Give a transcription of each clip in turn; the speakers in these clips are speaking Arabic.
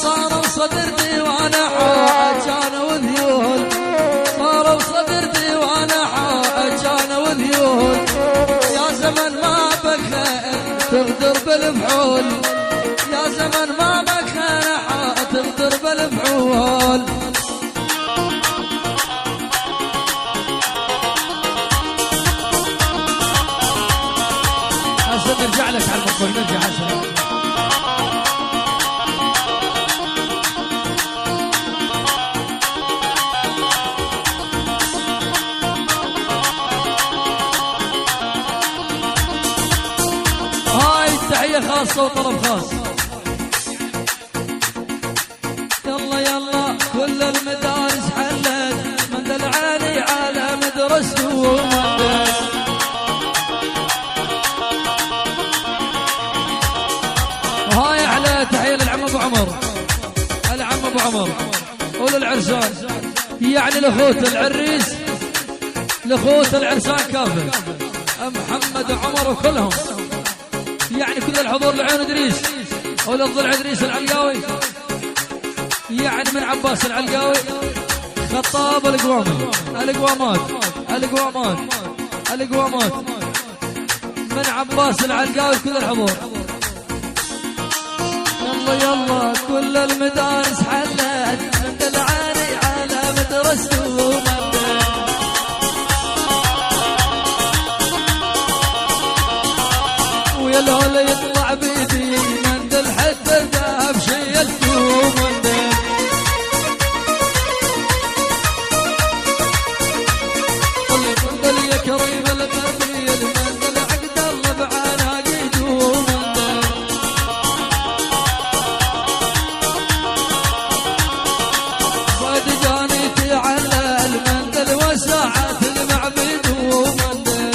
صاروا صدر ديوان حاجان وذيول، صاروا صدر ديوان حاجان وذيول، يا زمن ما بخير تغدر بالفحول، يا زمن ما بخير تغدر بالفحول. حسن نرجع لك على المطبخ، نرجع حسن. خاصة وطلب خاص. يلا يلا كل المدارس حلت من العالي على مدرسته ومدرس. هاي احلى تحية للعم ابو عمر، العم ابو عمر وللعرسان، يعني لاخوت العريس، لاخوت العرسان كافر، محمد وعمر وكلهم، يعني كل الحضور لعين ادريس وللضلع ادريس العلقاوي، يعني من عباس العلقاوي، خطاب القوامي، القوامات القوامات القوامات، من عباس العلقاوي كل الحضور. يلا يلا كل المدارس حلت من العالي على مدرسته ومدرسته. ويلهول يطلع بيدي مندل حتى ذهب شيلته مندل. مندل يا كريم المندل، مندل عقد الله بعاناقيده مندل. صاد جانيتي على المندل وساعات المعبد ومندل.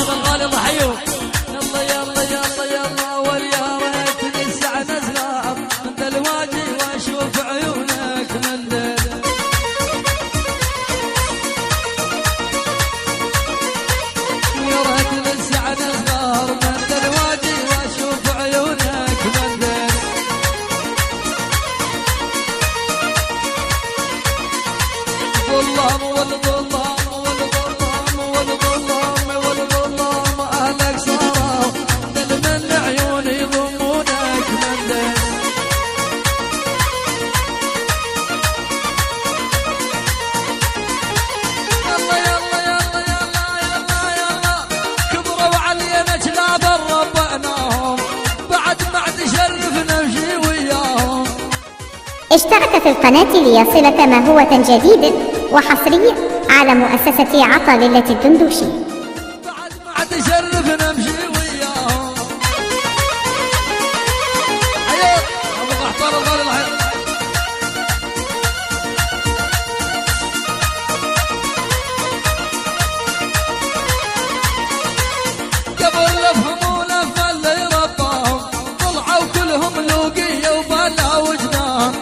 الغالي ضحيو. يلا يلا يلا يلا ويا ريتني الساعة نزلة من الواجي واشوف عيونك مندل. يا ريتني الساعة نزلة من الواجي واشوف عيونك مندل. ظلام والظلام والظلام والظلام والظلام أهلك صاروا من عيوني يضمونك مندل. يلا يلا يلا يلا يلا يلا كبروا علينا جلاب ربناهم، بعد ما عاد شرف نمشي وياهم. اشترك في القناة ليصلك ما هو جديد وحصري على مؤسسة عطا ليلة الدندوشي. بعد ما عاد شرف نمشي وياهم. حياك ابو قحطان الغالي الحين. قبل لفهم ولف اللي رباهم، طلعوا كلهم لوقية وبلا وجدان.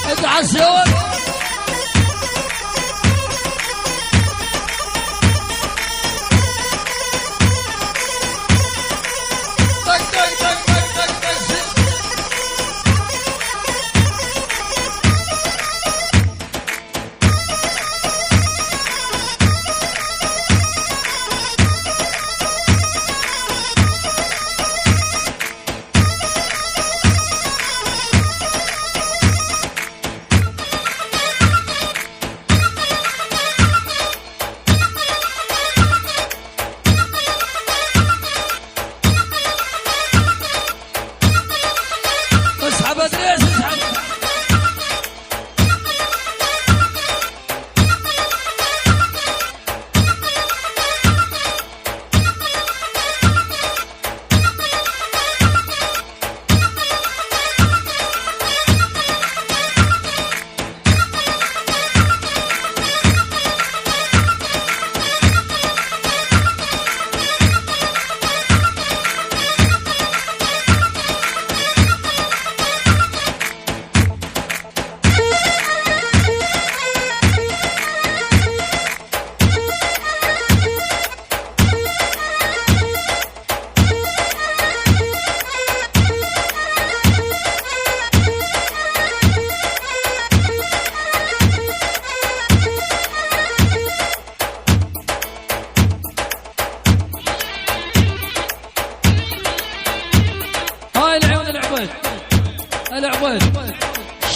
ادعسون طق طق طق طق طق طق.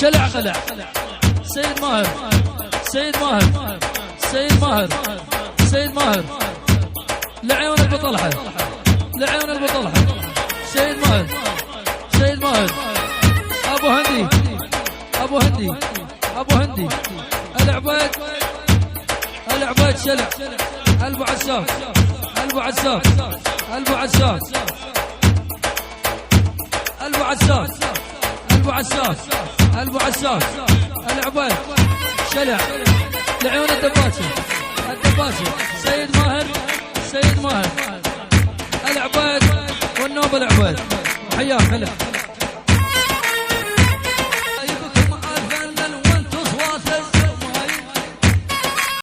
شلع خلع سيد ماهر سيد ماهر سيد ماهر سيد ماهر لعيون البطلحة لعيون البطلحة سيد ماهر سيد ماهر ابو هندي ابو هندي ابو هندي العبيد العبيد شلع البو عساف البو عساف البو عساف البو عساف البو عساف البو عساف العبيد شلع لعيون الدباسة الدباسة سيد ماهر سيد ماهر العبيد والنوب العبيد حياك هلا